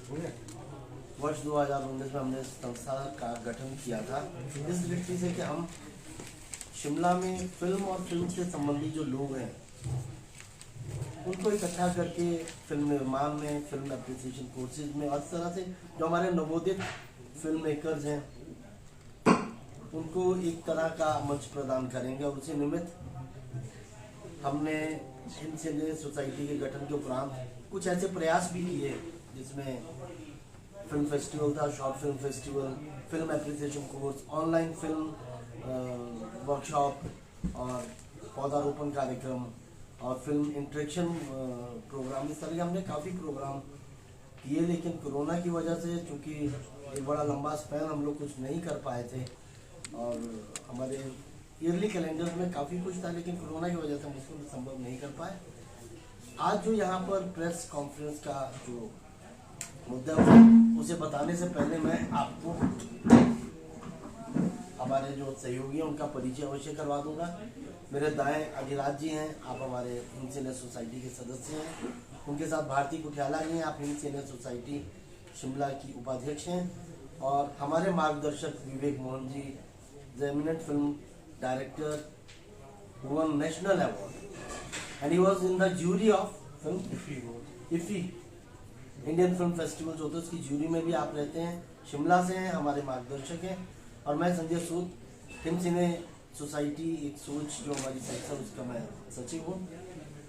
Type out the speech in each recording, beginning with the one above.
वर्ष 2019 में हमने संस्था का गठन किया था इस दृष्टि से कि हम शिमला में फिल्म और फिल्म से संबंधित जो लोग हैं उनको इकट्ठा करके फिल्म निर्माण में, फिल्म एप्रिसिएशन कोर्सेज में और इस तरह से जो हमारे नवोदित फिल्म मेकर्स हैं उनको एक तरह का मंच प्रदान करेंगे। और उसी निमित्त हमने हिंद सोसाइटी के गठन के उपरांत कुछ ऐसे प्रयास भी किए जिसमें फिल्म फेस्टिवल था, short film festival, film appreciation course, online film workshop और पौधारोपण कार्यक्रम और फिल्म इंटरेक्शन प्रोग्राम। इस तरह के हमने काफ़ी प्रोग्राम किए, लेकिन कोरोना की वजह से चूँकि एक बड़ा लंबा स्पैन हम लोग कुछ नहीं कर पाए थे और हमारे ईयरली कैलेंडर में काफ़ी कुछ था, लेकिन कोरोना की वजह से हम उसको संभव नहीं कर पाए। आज जो यहाँ पर प्रेस कॉन्फ्रेंस का जो मुद्दा उसे बताने से पहले मैं आपको हमारे जो सहयोगी हैं उनका परिचय अवश्य करवा दूंगा। मेरे दाएं अभिराज जी हैं, आप हमारे हिंद सीनियर सोसाइटी के सदस्य हैं। उनके साथ भारती कुठियाला जी हैं, आप हिंद सीनियर सोसाइटी शिमला की उपाध्यक्ष हैं। और हमारे मार्गदर्शक Vivek Mohan ji, the eminent film director who won national award and he was in the jury of film IFFI Indian film festival जो होता है उसकी ज्यूरी में भी आप रहते हैं। शिमला से हैं, हमारे मार्गदर्शक हैं। और मैं संजय सूद, हिंद सिने सोसाइटी एक सोच जो हमारी संस्था उसका मैं सचिव हूँ।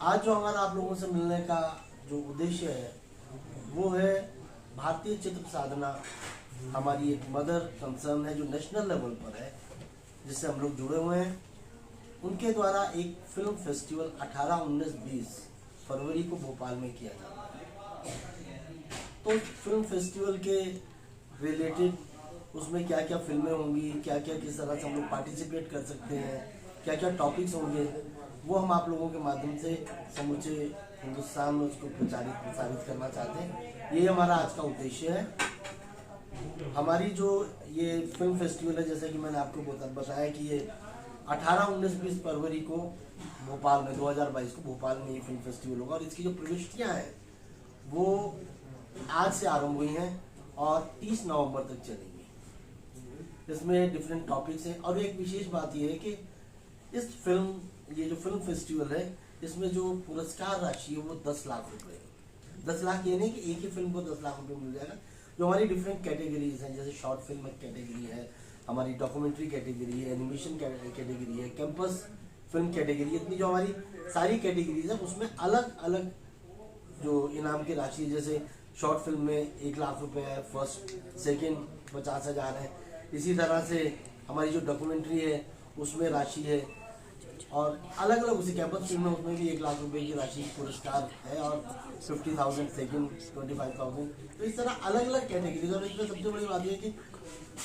आज जो हमारा आप लोगों से मिलने का जो उद्देश्य है वो है भारतीय चित्र साधना, हमारी एक मदर कंसर्न है जो नेशनल लेवल पर है, जिससे हम लोग जुड़े हुए हैं। उनके द्वारा एक फिल्म फेस्टिवल 18, 19, 20 फरवरी को भोपाल में किया जा रहा है। तो फिल्म फेस्टिवल के रिलेटेड उसमें क्या क्या फिल्में होंगी, क्या क्या किस तरह से हम लोग पार्टिसिपेट कर सकते हैं, क्या क्या टॉपिक्स होंगे, वो हम आप लोगों के माध्यम से समूचे हिंदुस्तान में उसको प्रसारित करना चाहते हैं। ये हमारा आज का उद्देश्य है। हमारी जो ये फिल्म फेस्टिवल है, जैसे कि मैंने आपको बताया कि ये 18, 19, 20 फरवरी को भोपाल में 2022 को भोपाल में ये फिल्म फेस्टिवल होगा। और इसकी जो प्रविष्टियाँ हैं वो आज से आरंभ हुई हैं और 30 नवंबर तक चलेंगी। इसमें डिफरेंट टॉपिक्स हैं। और एक विशेष बात यह है कि ये जो फिल्म फेस्टिवल है इसमें जो पुरस्कार राशि है वो 10 लाख रुपए है। 10 लाख ये नहीं कि एक ही फिल्म को 10 लाख रुपए मिल जाएगा। जो हमारी डिफरेंट कैटेगरीज हैं, जैसे शॉर्ट फिल्म कैटेगरी है, हमारी डॉक्यूमेंट्री कैटेगरी है, एनिमेशन कैटेगरी है, कैंपस फिल्म कैटेगरी, इतनी जो हमारी सारी कैटेगरीज है उसमें अलग अलग जो इनाम की राशि, जैसे शॉर्ट फिल्म में 1 लाख रुपए है, फर्स्ट सेकंड 50,000 है। इसी तरह से हमारी जो डॉक्यूमेंट्री है उसमें राशि है और अलग अलग उसी कैंपस फिल्म में उसमें भी 1 लाख रुपए की राशि पुरस्कार है और 50,000 सेकंड 25,000। तो इस तरह अलग अलग कैटेगरीज। और इसमें सबसे बड़ी बात यह है कि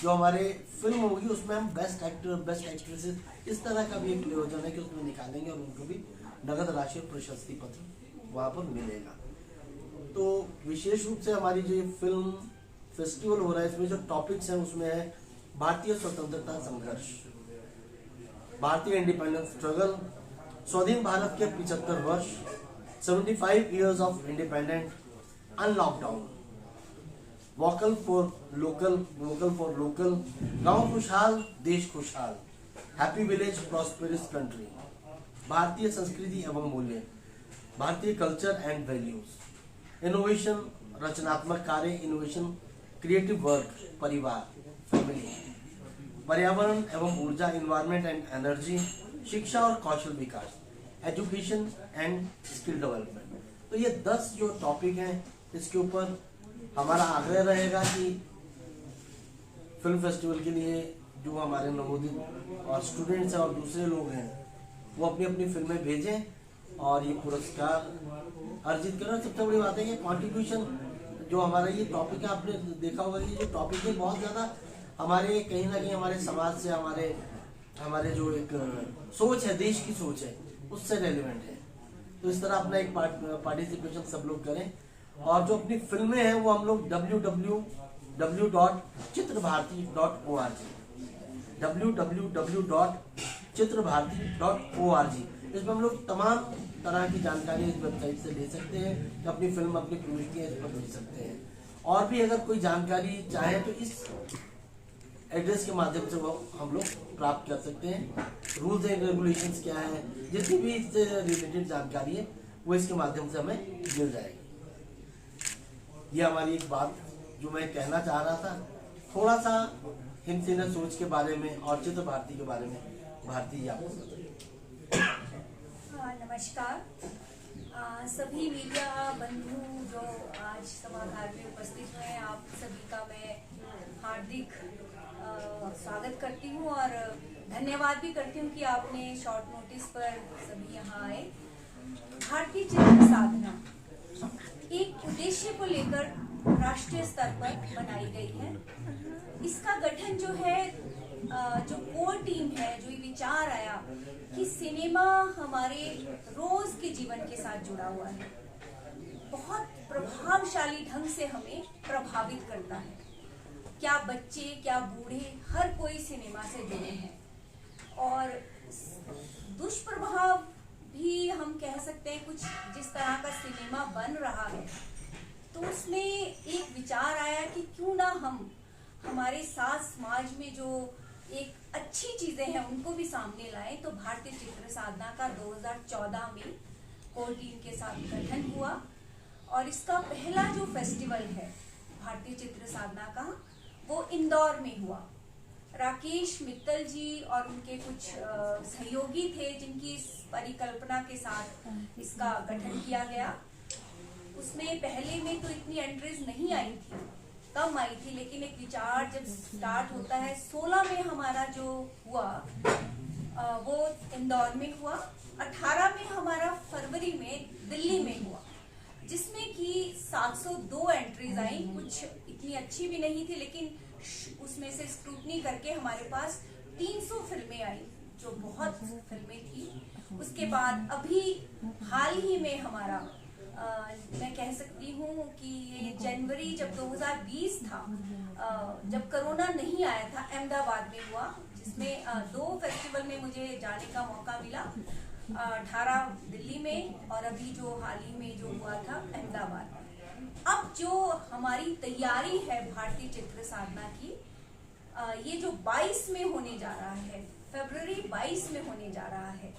जो हमारे फिल्म होगी उसमें हम बेस्ट एक्टर, बेस्ट एक्ट्रेसेस, इस तरह का भी एक प्रयोजन है कि उसमें निकालेंगे और उनको भी नगद राशि और प्रशस्ति पत्र वहाँ पर मिलेगा। तो विशेष रूप से हमारी जो ये फिल्म फेस्टिवल हो रहा है इसमें जो टॉपिक्स हैं उसमें है भारतीय स्वतंत्रता संघर्ष, भारतीय इंडिपेंडेंस स्ट्रगल, स्वाधीन भारत के 75 वर्ष, 75 years of independent, unlockdown, vocal for local, गांव खुशहाल देश खुशहाल, हैप्पी विलेज प्रॉस्पेरस कंट्री, भारतीय संस्कृति एवं मूल्य, भारतीय कल्चर एंड वैल्यूज, इनोवेशन रचनात्मक कार्य, इनोवेशन क्रिएटिव वर्क, परिवार फैमिली, पर्यावरण एवं ऊर्जा इन्वायरमेंट एंड एनर्जी, शिक्षा और कौशल विकास, एजुकेशन एंड स्किल डेवलपमेंट। तो ये 10 जो टॉपिक हैं इसके ऊपर हमारा आग्रह रहेगा कि फिल्म फेस्टिवल के लिए जो हमारे नवोदित और स्टूडेंट्स हैं और दूसरे लोग हैं वो अपनी अपनी फिल्में भेजें और ये पुरस्कार अर्जित करें। सबसे बड़ी बात है कि कॉन्ट्रीब्यूशन जो हमारा ये टॉपिक है, आपने देखा होगा कि जो टॉपिक है बहुत ज़्यादा हमारे कहीं ना कहीं हमारे समाज से, हमारे जो एक सोच है, देश की सोच है, उससे रेलिवेंट है। तो इस तरह अपना एक पार्टिसिपेशन सब लोग करें। और जो अपनी फिल्में हैं वो हम लोग www.chitrabharati.org www.chitrabharati.org इसमें हम लोग तमाम तरह की जानकारी इस वेबसाइट से ले सकते हैं। अपनी फिल्म, अपनी प्रविष्टियाँ इस पर भेज सकते हैं। और भी अगर कोई जानकारी चाहे तो इस एड्रेस के माध्यम से वो हम लोग प्राप्त कर सकते हैं। रूल्स एंड रेगुलेशंस क्या है, जितनी भी इससे रिलेटेड जानकारी है वो इसके माध्यम से हमें मिल जाएगी। ये हमारी एक बात जो मैं कहना चाह रहा था, थोड़ा सा हिंद सेना सोच के बारे में और चित्र भारती के बारे में भारती आपको बताइए। नमस्कार सभी मीडिया बंधु जो आज सभागार में उपस्थित हुए हैं, आप सभी का मैं हार्दिक स्वागत करती हूँ और धन्यवाद भी करती हूँ कि आपने शॉर्ट नोटिस पर सभी यहाँ आए। भारतीय चित्र साधना एक उद्देश्य को लेकर राष्ट्रीय स्तर पर बनाई गई है। इसका गठन जो है, जो कोर टीम है, जो ये विचार आया कि सिनेमा हमारे रोज के जीवन के साथ जुड़ा हुआ है, बहुत प्रभावशाली ढंग से हमें प्रभावित करता है। क्या बच्चे क्या बूढ़े, हर कोई सिनेमा से जुड़े हैं और दुष्प्रभाव भी हम कह सकते हैं। कुछ जिस तरह का सिनेमा बन रहा है तो उसमें एक विचार आया कि क्यों ना हम हमारे साथ समाज में जो एक अच्छी चीजें हैं उनको भी सामने लाएं। तो भारतीय चित्र साधना का 2014 में कोर टीम के साथ गठन हुआ और इसका पहला जो फेस्टिवल है भारतीय चित्र साधना का, वो इंदौर में हुआ। राकेश मित्तल जी और उनके कुछ सहयोगी थे जिनकी इस परिकल्पना के साथ इसका गठन किया गया। उसमें पहले में तो इतनी एंट्रीज नहीं आई थी, कम आई थी, लेकिन एक विचार जब स्टार्ट होता है, 16 में हमारा जो हुआ वो इंदौर में हुआ, 18 में हमारा फरवरी में दिल्ली में हुआ, जिसमें कि 702 एंट्रीज आई। कुछ इतनी अच्छी भी नहीं थी, लेकिन उसमें से स्क्रूटनी करके हमारे पास 300 फिल्में आई, जो बहुत फिल्में थी। उसके बाद अभी हाल ही में हमारा मैं कह सकती हूँ कि ये जनवरी जब 2020 था, जब कोरोना नहीं आया था, अहमदाबाद में हुआ, जिसमें 2 फेस्टिवल में मुझे जाने का मौका मिला, 18 दिल्ली में और अभी जो हाल ही में जो हुआ था अहमदाबाद। अब जो हमारी तैयारी है भारतीय चित्र साधना की, ये जो 22 में होने जा रहा है, फरवरी 22 में होने जा रहा है,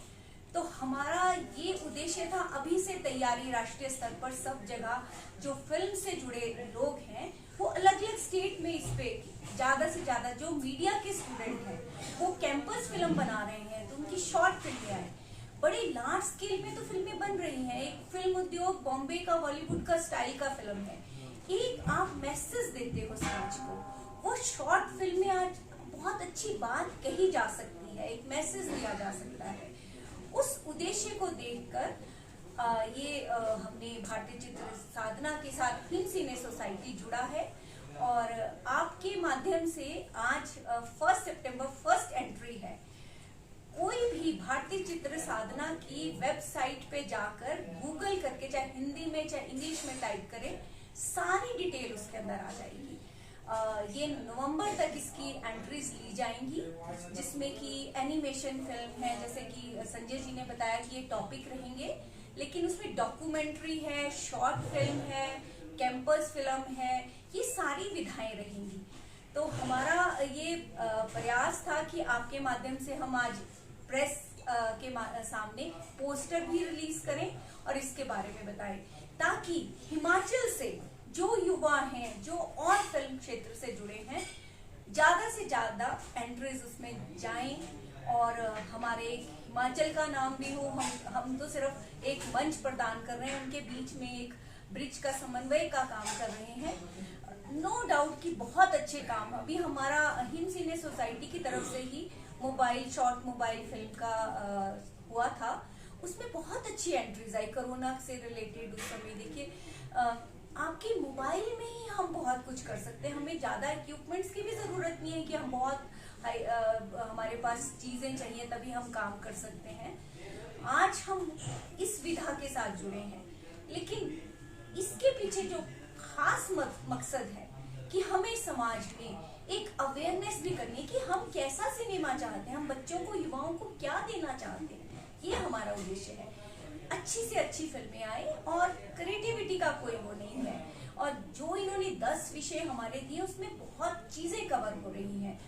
तो हमारा ये उद्देश्य था अभी से तैयारी राष्ट्रीय स्तर पर सब जगह जो फिल्म से जुड़े लोग हैं वो अलग अलग स्टेट में इस पे ज्यादा से ज्यादा जो मीडिया के स्टूडेंट हैं वो कैंपस फिल्म बना रहे हैं, तो उनकी शॉर्ट फिल्में आए। बड़े लार्ज स्केल में तो फिल्में बन रही हैं। एक फिल्म उद्योग बॉम्बे का, बॉलीवुड का स्टाइल का फिल्म है। एक आप मैसेज देते हो समाज को, वो शॉर्ट फिल्में आज बहुत अच्छी बात कही जा सकती है, एक मैसेज दिया जा सकता है। उस उद्देश्य को देखकर हमने भारतीय चित्र साधना के साथ फिल्म सिने सोसाइटी जुड़ा है और आपके माध्यम से आज 1 सितंबर फर्स्ट एंट्री है। कोई भी भारतीय चित्र साधना की वेबसाइट पे जाकर गूगल करके, चाहे हिंदी में चाहे इंग्लिश में टाइप करें, सारी डिटेल उसके अंदर आ जाएगी। ये नवंबर तक इसकी एंट्रीज ली जाएंगी, जिसमें कि एनिमेशन फिल्म है, जैसे कि संजय जी ने बताया कि ये टॉपिक रहेंगे, लेकिन उसमें डॉक्यूमेंट्री है, शॉर्ट फिल्म है, कैंपस फिल्म है, ये सारी विधाएं रहेंगी। तो हमारा ये प्रयास था कि आपके माध्यम से हम आज प्रेस के सामने पोस्टर भी रिलीज करें और इसके बारे में बताएं, ताकि हिमाचल से जो युवा हैं, जो और फिल्म क्षेत्र से जुड़े हैं, ज्यादा से ज्यादा एंट्रीज उसमें जाएं और हमारे हिमाचल का नाम भी हो। हम तो सिर्फ एक मंच प्रदान कर रहे हैं, उनके बीच में एक ब्रिज का समन्वय का काम कर रहे हैं। नो डाउट कि बहुत अच्छे काम अभी हमारा हिंद सिने सोसाइटी की तरफ से ही शॉर्ट मोबाइल फिल्म का हुआ था, उसमें बहुत अच्छी एंट्रीज आई कोरोना से रिलेटेड। उस समय देखिए आपके मोबाइल में ही हम बहुत कुछ कर सकते हैं, हमें ज्यादा इक्विपमेंट्स की भी जरूरत नहीं है कि हम बहुत हमारे पास चीजें चाहिए तभी हम काम कर सकते हैं। आज हम इस विधा के साथ जुड़े हैं, लेकिन इसके पीछे जो खास मकसद है कि हमें समाज में एक अवेयरनेस भी करनी है कि हम कैसा सिनेमा चाहते हैं, हम बच्चों को, युवाओं को क्या देना चाहते हैं, ये हमारा उद्देश्य है। अच्छी से अच्छी फिल्में आए और क्रिएटिविटी का कोई वो नहीं है। और जो इन्होंने उन्होंने 10 विषय हमारे दिए, उसमें बहुत चीजें कवर हो रही हैं।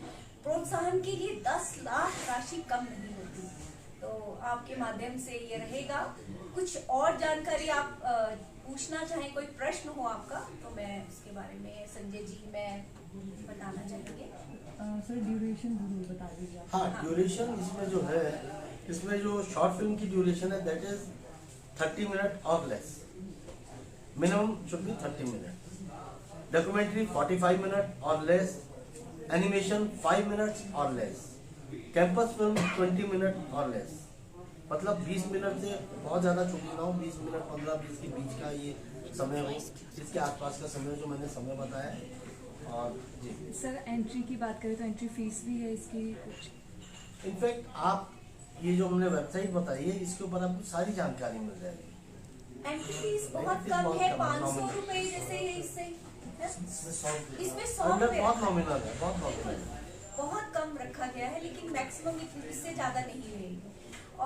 प्रोत्साहन के लिए 10 लाख राशि कम नहीं होती। तो आपके माध्यम से ये रहेगा, कुछ और जानकारी आप पूछना चाहें, कोई प्रश्न हो आपका तो मैं उसके बारे में संजय जी मैं बताना चाहेंगे। सर ड्यूरेशन जरूर बता दीजिए। हाँ, ड्यूरेशन इसमें जो है, इसमें जो शॉर्ट फिल्म की ड्यूरेशन है दैट इज 30 मिनट और less, minimum should be 30 minute, documentary 45 minute और लेस, एनिमेशन 5 मिनट्स और लेस, कैंपस फिल्म 20 मिनट और लेस। मतलब 20 मिनट से बहुत ज़्यादा छुट्टी ना हो, 20 मिनट 15-20 के बीच का ये समय हो, इसके आसपास का समय जो मैंने समय बताया है। और जी सर एंट्री की बात करें तो एंट्री फीस भी है इसकी कुछ? इनफैक्ट आप ये जो हमने वेबसाइट बताई है इसके ऊपर आपको सारी जानकारी मिल जाएगी। एंट्री फीस बहुत कम है, 500 रुपए जैसे है इससे, इसमें 100 रुपए बहुत नॉमिनल है, बहुत नॉमिनल है, बहुत कम रखा गया है, लेकिन मैक्सिमम इससे ज्यादा नहीं रहेगी।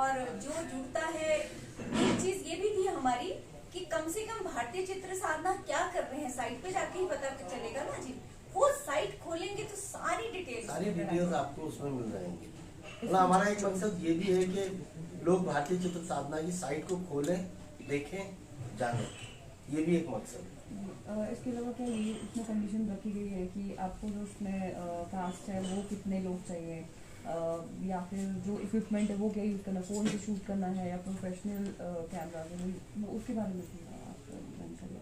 और जो जुड़ता है, एक चीज ये भी थी हमारी कि कम से कम भारतीय चित्र साधना क्या कर रहे हैं, साइट पे जाके ही पता चलेगा ना जी। वो साइट खोलेंगे तो सारी डिटेल्स आपको उसमें मिल जाएंगी। मतलब हमारा एक मकसद ये भी है कि लोग भारतीय चित्र साधना की साइट को खोलें, देखें, जानें, ये भी एक मकसद है। इसके अलावा क्या ये उसमें कंडीशन रखी गई है कि आपको जो उसमें कास्ट है वो कितने लोग चाहिए, या फिर जो इक्विपमेंट है वो क्या यूज़ करना, फ़ोन से शूट करना है या प्रोफेशनल कैमरा, वो उसके बारे में आप जानकारी?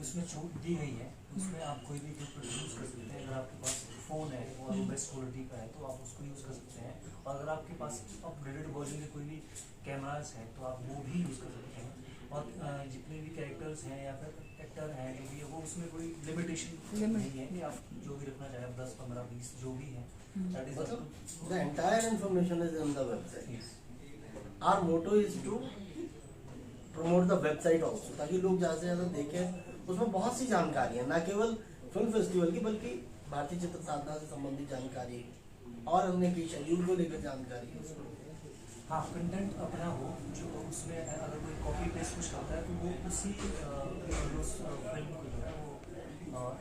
उसमें छूट दी गई है, उसमें आप कोई भी इक्विपमेंट यूज़ कर सकते हैं। अगर आपके पास फ़ोन है और बेस्ट क्वालिटी का है तो आप उसको यूज़ कर सकते हैं, और अगर आपके पास अपग्रेडेड वर्जन के कोई भी कैमराज हैं तो आप वो भी यूज़ कर सकते हैं। और जितने भी कैरेक्टर्स हैं या फिर एक्टर हैं जो भी है, वो उसमें कोई लिमिटेशन नहीं है कि आप जो भी रखना चाहें, 10, 15, 20 जो भी है, that is up to The entire information is on the website. yes. Our motto is to promote the website also, ताकि लोग ज़्यादा से ज़्यादा देखें। उसमें बहुत सी जानकारी है, ना केवल फिल्म फेस्टिवल की बल्कि भारतीय चित्र साधना से संबंधित जानकारी और अन्य की शेड्यूल को लेकर जानकारी है उसमें। हाँ, कंटेंट अपना हो, जो उसमें अगर कोई कॉपी पेस्ट कुछ करता है तो वो उसी उस फिल्म को जो है वो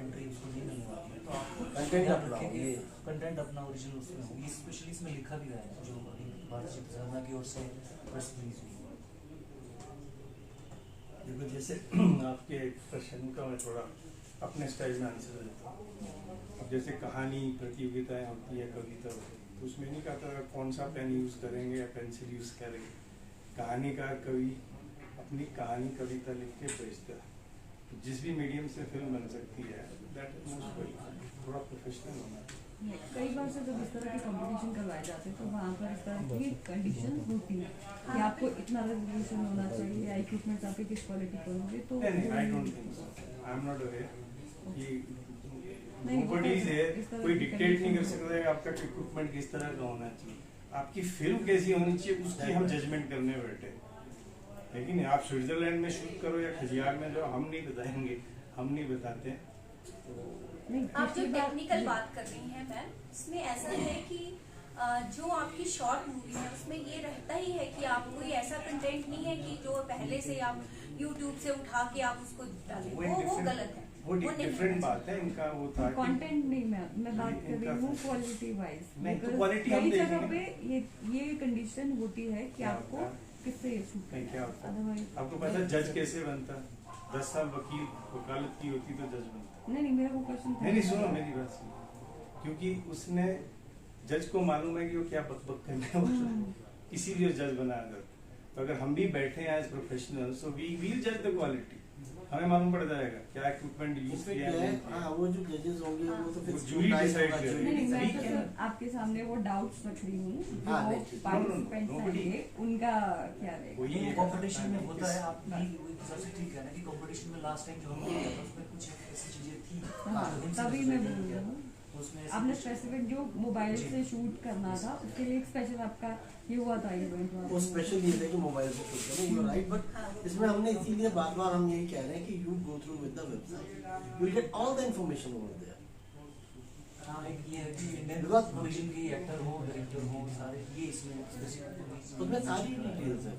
एंट्री उसको नहीं होती है। तो आप कंटेंट अपना हो, ये कंटेंट अपना ओरिजिनल उसमें हो, ये स्पेशली इसमें लिखा भी गया है जो अभी भारतीय चित्र साधना की ओर से प्रेस रिलीज हुई है। देखो, जैसे आपके क्वेश्चन का मैं थोड़ा अपने स्टाइल में आंसर देता हूँ। अब जैसे कहानी प्रतियोगिताएं होती है, कविता होती है, तो उसमें नहीं कहता कौन सा पेन यूज़ करेंगे या पेंसिल यूज़ करेंगे। कहानीकार कवि अपनी कहानी कविता लिख के भेजता है, तो जिस भी मीडियम से फिल्म बन सकती है, दैट इज मोस्ट थोड़ा प्रोफेशनल होना है। कई बार से जब इस तरह के कंपटीशन करवाए जाते हैं तो वहाँ पर इस तरह की कंडीशन होती है कि आपको इतना रेजोल्यूशन होना चाहिए या इक्विपमेंट आपके किस क्वालिटी पर होंगे। तो I don't think so, I am not aware कि नोबडी इज हियर, कोई डिक्टेट नहीं कर सकता है आपका इक्विपमेंट किस तरह का होना चाहिए, आपकी फिल्म कैसी होनी चाहिए उसकी हम जजमेंट करने बैठे। लेकिन आप स्विट्जरलैंड में शूट करो या खजियार में, जो हम नहीं बताएंगे, हम नहीं बताते। आप जो टेक्निकल बात कर रही हैं मैम, इसमें ऐसा है कि जो आपकी शॉर्ट मूवी है उसमें ये रहता ही है कि आप कोई ऐसा कंटेंट नहीं है कि जो पहले से आप YouTube से उठा के आप उसको डालें, वो गलत है, वो डिफरेंट बात है। इनका वो था कंटेंट नहीं, मैं बात कर रही हूँ क्वालिटी वाइज। नहीं, तो क्वालिटी हम कई देखेंगे। जगह पे ये कंडीशन होती है कि आपको किससे शूट नहीं, क्या होता है अदरवाइज आपको पता है जज कैसे बनता है? 10 साल वकील वकालत की होती तो जज बनता। नहीं, मेरा वो क्वेश्चन नहीं, सुनो मेरी बात सुनो, क्योंकि उसने जज को मालूम है कि वो क्या बकबक करने वाला है, इसीलिए जज बनाया जाता। तो अगर हम भी बैठे हैं as professional, so we will जज द क्वालिटी, हमें मालूम पड़ जाएगा क्या इक्विपमेंट यूज किया है। हाँ, वो जो जजेस होंगे वो तो फिर जूरी डिसाइड करेगी। नहीं, मैं ठीक तो है। सिर्फ आपके सामने वो डाउट्स रख रही हूँ हाँ, जो नहीं, पार्टिसिपेंट्स nobody- आएंगे उनका क्या रहेगा। वही है। कंपटीशन में होता है, आप सबसे ठीक है ना कि कंपटीशन में लास्ट टाइम जो हम किया था उसमें कुछ ऐसी चीजें थी। हाँ, तभी मैं बोल रही हूँ उसमें आपने स्पेसिफिक जो मोबाइल से शूट करना था उसके लिए एक स्पेशल आपका ये हुआ था इवेंट वो स्पेशल ये है कि मोबाइल से शूट करें, यू राइट। बट इसमें हमने इसीलिए बार बार हम यही कह रहे हैं कि you go through with the website, you will get all the information over there. हाँ, एक ये है कि इंडियन ओरिजिन के एक्टर हो, डायरेक्टर हो, सारे ये इसमें उसमें सारी डिटेल्स है।